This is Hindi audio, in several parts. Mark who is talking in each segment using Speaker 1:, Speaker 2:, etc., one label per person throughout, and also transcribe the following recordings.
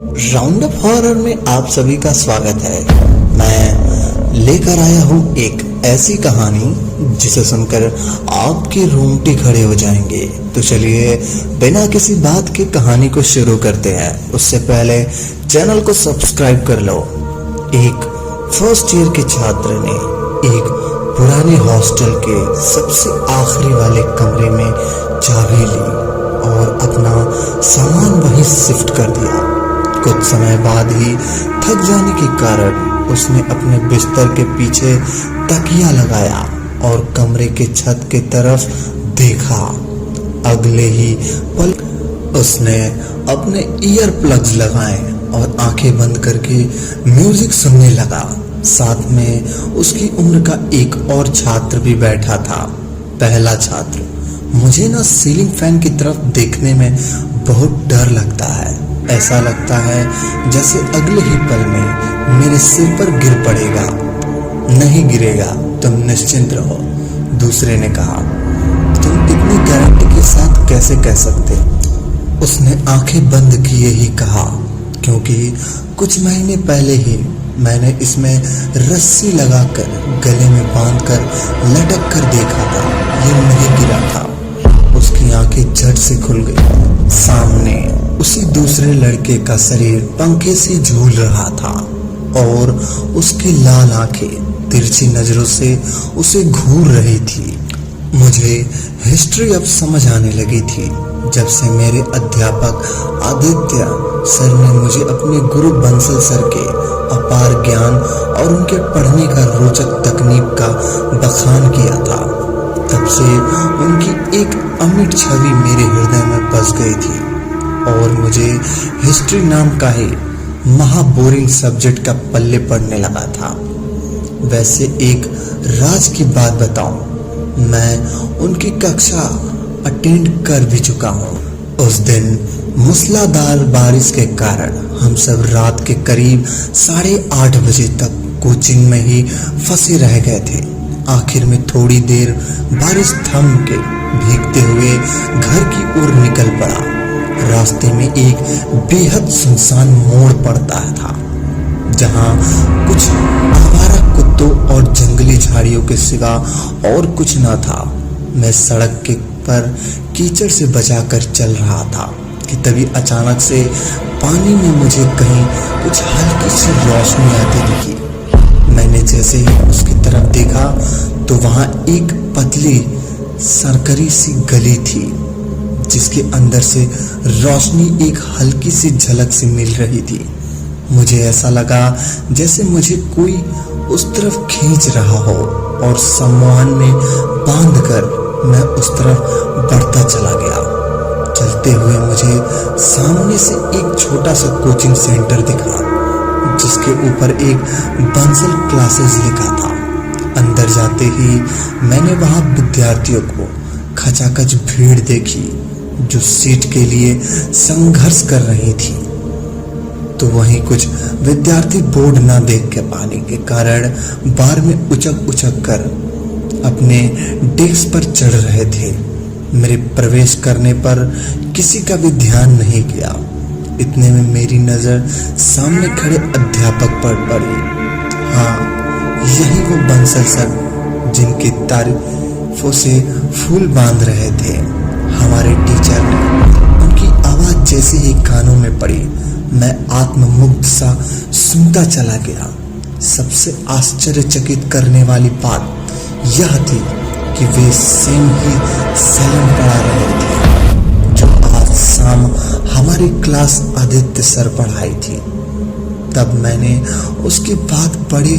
Speaker 1: राउंड अप हॉरर में आप सभी का स्वागत है। मैं लेकर आया हूँ एक ऐसी कहानी जिसे सुनकर आपके रोंगटे खड़े हो जाएंगे। तो चलिए बिना किसी बात के कहानी को शुरू करते हैं। उससे पहले चैनल को सब्सक्राइब कर लो। एक फर्स्ट ईयर के छात्र ने एक पुराने हॉस्टल के सबसे आखिरी वाले कमरे में चाबी ली और अपना सामान वहीं शिफ्ट कर दिया। कुछ समय बाद ही थक जाने के कारण उसने अपने बिस्तर के पीछे तकिया लगाया और कमरे के छत की तरफ देखा। अगले ही पल उसने अपने ईयर प्लग्स लगाए और आंखें बंद करके म्यूजिक सुनने लगा। साथ में उसकी उम्र का एक और छात्र भी बैठा था। पहला छात्र, मुझे ना सीलिंग फैन की तरफ देखने में बहुत डर लगता है। ऐसा लगता है जैसे अगले ही पल में मेरे सिर पर गिर पड़ेगा। नहीं गिरेगा, तुम निश्चिंत रहो, दूसरे ने कहा। तुम इतनी गारंटी के साथ कैसे कह सकते? उसने आंखें बंद किए ही कहा, क्योंकि कुछ महीने पहले ही मैंने इसमें रस्सी लगाकर गले में बांधकर लटक कर देखा था। ये नहीं गिरा था। उसकी आंखें झट से खुल गई। सामने उसी दूसरे लड़के का शरीर पंखे से झूल रहा था और उसकी लाल आंखें तिरछी नजरों से उसे घूर रही थी। मुझे हिस्ट्री अब समझ आने लगी थी। जब से मेरे अध्यापक आदित्य सर ने मुझे अपने गुरु बंसल सर के अपार ज्ञान और उनके पढ़ने का रोचक तकनीक का बखान किया था, तब से उनकी एक अमिट छवि मेरे हृदय में बस गई थी और मुझे हिस्ट्री नाम का ही महा बोरिंग सब्जेक्ट का पल्ले पड़ने लगा था। वैसे एक राज की बात बताऊं, मैं उनकी कक्षा अटेंड कर भी चुका हूं। उस दिन मूसलाधार बारिश के कारण हम सब रात के करीब 8:30 बजे तक कोचिंग में ही फंसे रह गए थे। आखिर में थोड़ी देर बारिश थम के भीगते हुए घर की ओर निकल पड़ा। रास्ते में एक बेहद सुनसान मोड़ पड़ता था, जहां कुछ आवारा कुत्तों और जंगली झाड़ियों के सिवा और कुछ न था। मैं सड़क के पर कीचड़ से बचाकर चल रहा था कि तभी अचानक से पानी में मुझे कहीं कुछ हल्की सी रोशनी आती दिखी। मैंने जैसे ही उसकी तरफ देखा तो वहां एक पतली सरकरी सी गली थी, जिसके अंदर से रोशनी एक हल्की सी झलक से मिल रही थी। मुझे ऐसा लगा जैसे मुझे कोई उस तरफ खींच रहा हो और सम्मोहन में बांधकर मैं उस तरफ बढ़ता चला गया। चलते हुए मुझे सामने से एक छोटा सा कोचिंग सेंटर दिखा, जिसके ऊपर एक बंसल क्लासेस लिखा था। अंदर जाते ही मैंने वहां विद्यार्थियों को खचाखच भीड़ देखी जो सीट के लिए संघर्ष कर रही थी। तो वहीं कुछ विद्यार्थी बोर्ड ना देख के पाने के कारण बार में उचक उचक कर अपने डेस्क पर चढ़ रहे थे। मेरे प्रवेश करने पर किसी का भी ध्यान नहीं किया। इतने में मेरी नजर सामने खड़े अध्यापक पर पड़ी। हाँ, यही वो बंसल सर जिनकी तारीफों से फूल बांध रहे थे। हमारे टीचर ने उनकी आवाज जैसे ही कानों में पड़ी, मैं आत्ममुग्ध सा सुनता चला गया। सबसे आश्चर्यचकित करने वाली बात यह थी कि वे सेम ही सैलून पढ़ा रहे थे जो आज शाम हमारी क्लास आदित्य सर पढ़ाई थी। तब मैंने उसकी बात बड़े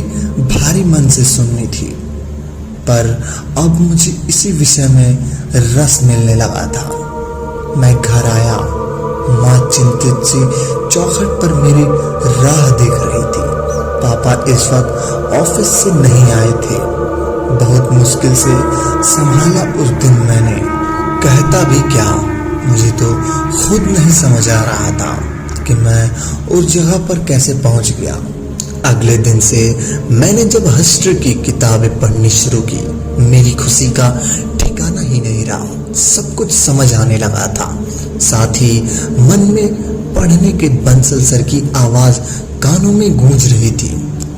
Speaker 1: भारी मन से सुननी थी, पर अब मुझे इसी विषय में रस मिलने लगा था। मैं घर आया। माँ चिंतित सी चौखट पर मेरी राह देख रही थी। पापा इस वक्त ऑफिस से नहीं आए थे। बहुत मुश्किल से संभाला उस दिन मैंने। कहता भी क्या, मुझे तो खुद नहीं समझ आ रहा था कि मैं उस जगह पर कैसे पहुंच गया। अगले दिन से मैंने जब हिस्ट्री की किताबें पढ़नी शुरू की, मेरी खुशी का ठिकाना ही नहीं रहा। सब कुछ समझ आने लगा था। साथ ही मन में पढ़ने के बंसल सर की आवाज कानों में गूंज रही थी।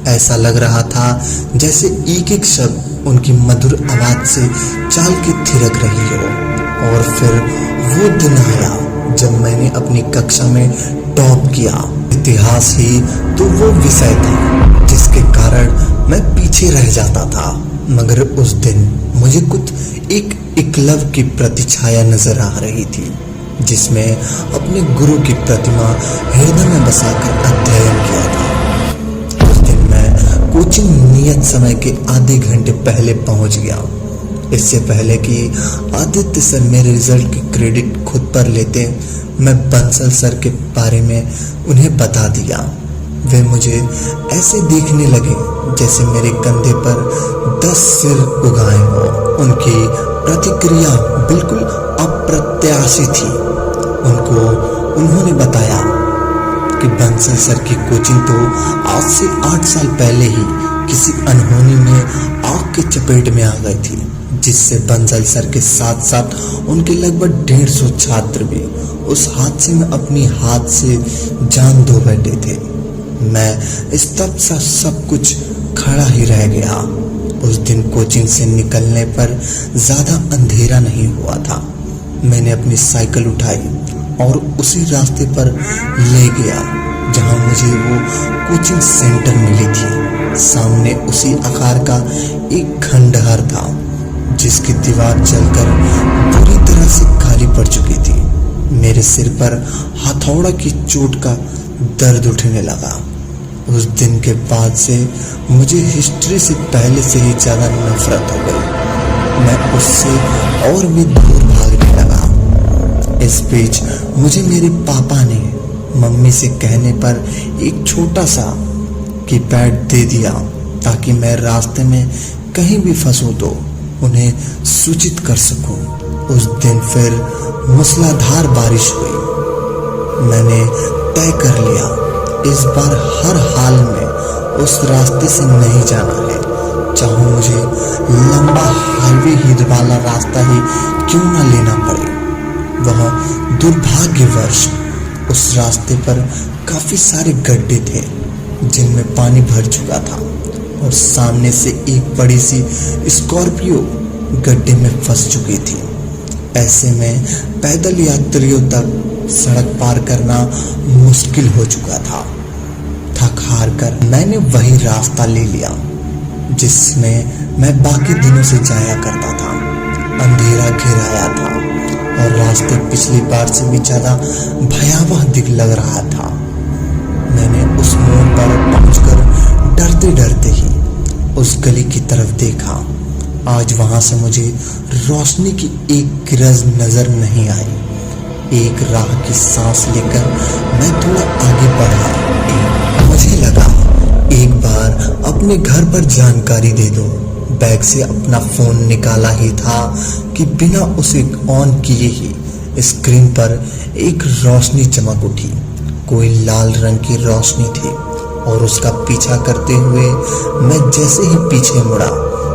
Speaker 1: ऐसा लग रहा था जैसे एक एक शब्द उनकी मधुर आवाज से चाल के थिरक रही हो। और फिर वो दिन आया जब मैंने अपनी कक्षा में टॉप किया। इतिहास ही तो वो विषय था जिसके कारण मैं पीछे रह जाता था। मगर उस दिन मुझे कुछ एक एकलव्य की प्रतिछाया नजर आ रही थी, जिसमें अपने गुरु की प्रतिमा हृदय में बसाकर अध्ययन किया था। उस दिन मैं कोचिंग नियत समय के आधे घंटे पहले पहुंच गया। इससे पहले कि आदित्य सर मेरे रिजल्ट की क्रेडिट खुद पर लेते, मैं बंसल सर के बारे में उन्हें बता दिया। वे मुझे ऐसे देखने लगे जैसे मेरे कंधे पर 10 सिर उगाए हो। उनकी प्रतिक्रिया बिल्कुल अप्रत्याशित थी। उन्होंने बताया कि बंसल सर की कोचिंग तो आज से 8 साल पहले ही किसी अनहोनी में आग के चपेट में आ गई थी, जिससे बंसल सर के साथ साथ उनके लगभग 150 छात्र भी उस हादसे में अपनी हाथ से जान दो बैठे थे। मैं स्तब्ध सा सब कुछ खड़ा ही रह गया। उस दिन कोचिंग से निकलने पर ज्यादा अंधेरा नहीं हुआ था। मैंने अपनी साइकिल उठाई और उसी रास्ते पर ले गया जहां मुझे वो कोचिंग सेंटर मिली थी। सामने उसी आकार का एक खंडहर था जिसकी दीवार जलकर पूरी तरह से खाली पड़ चुकी थी। मेरे सिर पर हथौड़ा की चोट का दर्द उठने लगा। उस दिन के बाद से मुझे हिस्ट्री से पहले से ही ज्यादा नफरत हो गई। मैं उससे और भी दूर भागने लगा। इस बीच मुझे मेरे पापा ने मम्मी से कहने पर एक छोटा सा कीपैड दे दिया ताकि मैं रास्ते में कहीं भी फंसूं तो उन्हें सूचित कर सकूं। उस दिन फिर मूसलाधार बारिश हुई। मैंने तय कर लिया इस बार हर हाल में उस रास्ते से नहीं जाना है, चाहे मुझे लंबा हाईवे ही वाला रास्ता ही क्यों न लेना पड़े। वह दुर्भाग्यवश उस रास्ते पर काफी सारे गड्ढे थे जिनमें पानी भर चुका था और सामने से एक बड़ी सी स्कॉर्पियो गड्ढे में फंस चुकी थी। ऐसे में पैदल यात्रियों तक सड़क पार करना मुश्किल हो चुका था। थक हार कर मैंने वही रास्ता ले लिया जिसमें मैं बाकी दिनों से जाया करता था। अंधेरा घिर आया था और रास्ते पिछली बार से भी ज्यादा भयावह दिख लग रहा था। मैंने उस मोड़ पर पहुंचकर डरते डरते ही उस गली की तरफ देखा। आज वहां से मुझे रोशनी की एक किरण नजर नहीं आई। एक राह की सांस लेकर मैं थोड़ा आगे बढ़ा। मुझे लगा एक बार अपने घर पर जानकारी दे दूं। बैग से अपना फोन निकाला ही था कि बिना उसे ऑन किए ही स्क्रीन पर एक रोशनी चमक उठी। कोई लाल रंग की रोशनी थी और उसका पीछा करते हुए मैं जैसे ही पीछे मुड़ा,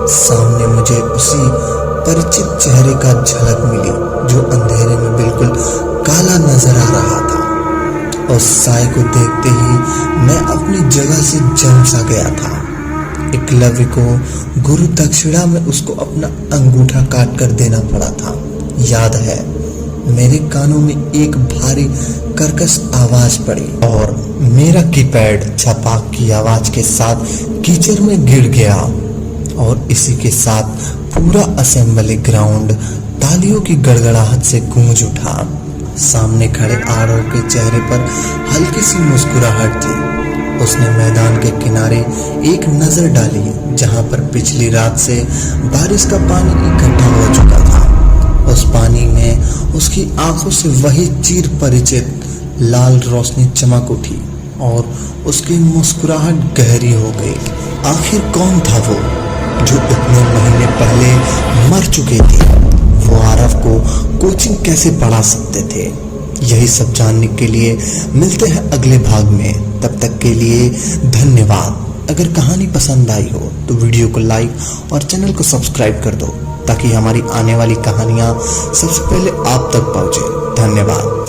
Speaker 1: सामने मुझे उसी परिचित चेहरे का झलक मिली जो अंधेरे में बिल्कुल काला नजर आ रहा था। उस साय को देखते ही मैं अपनी जगह से जम सा गया था। एकलव्य को गुरु दक्षिणा में उसको अपना अंगूठा काट कर देना पड़ा था। याद है, मेरे कानों में एक भारी कर्कश आवाज पड़ी और मेरा कीपैड छपाक की आवाज के साथ कीचड़ में गिर गया और इसी के साथ पूरा असेंबली ग्राउंड तालियों की गड़गड़ाहट से गूंज उठा। सामने खड़े आरव के चेहरे पर हल्की सी मुस्कुराहट थी। उसने मैदान के किनारे एक नजर डाली जहां पर पिछली रात से बारिश का पानी इकट्ठा हो चुका था। उस पानी में उसकी आंखों से वही चिर परिचित लाल रोशनी चमक उठी और उसकी मुस्कुराहट गहरी हो गई। आखिर कौन था वो जो इतने महीने पहले मर चुके थे? वो आरव को कोचिंग कैसे पढ़ा सकते थे? यही सब जानने के लिए मिलते हैं अगले भाग में। तब तक के लिए धन्यवाद। अगर कहानी पसंद आई हो तो वीडियो को लाइक और चैनल को सब्सक्राइब कर दो ताकि हमारी आने वाली कहानियां सबसे पहले आप तक पहुंचे। धन्यवाद।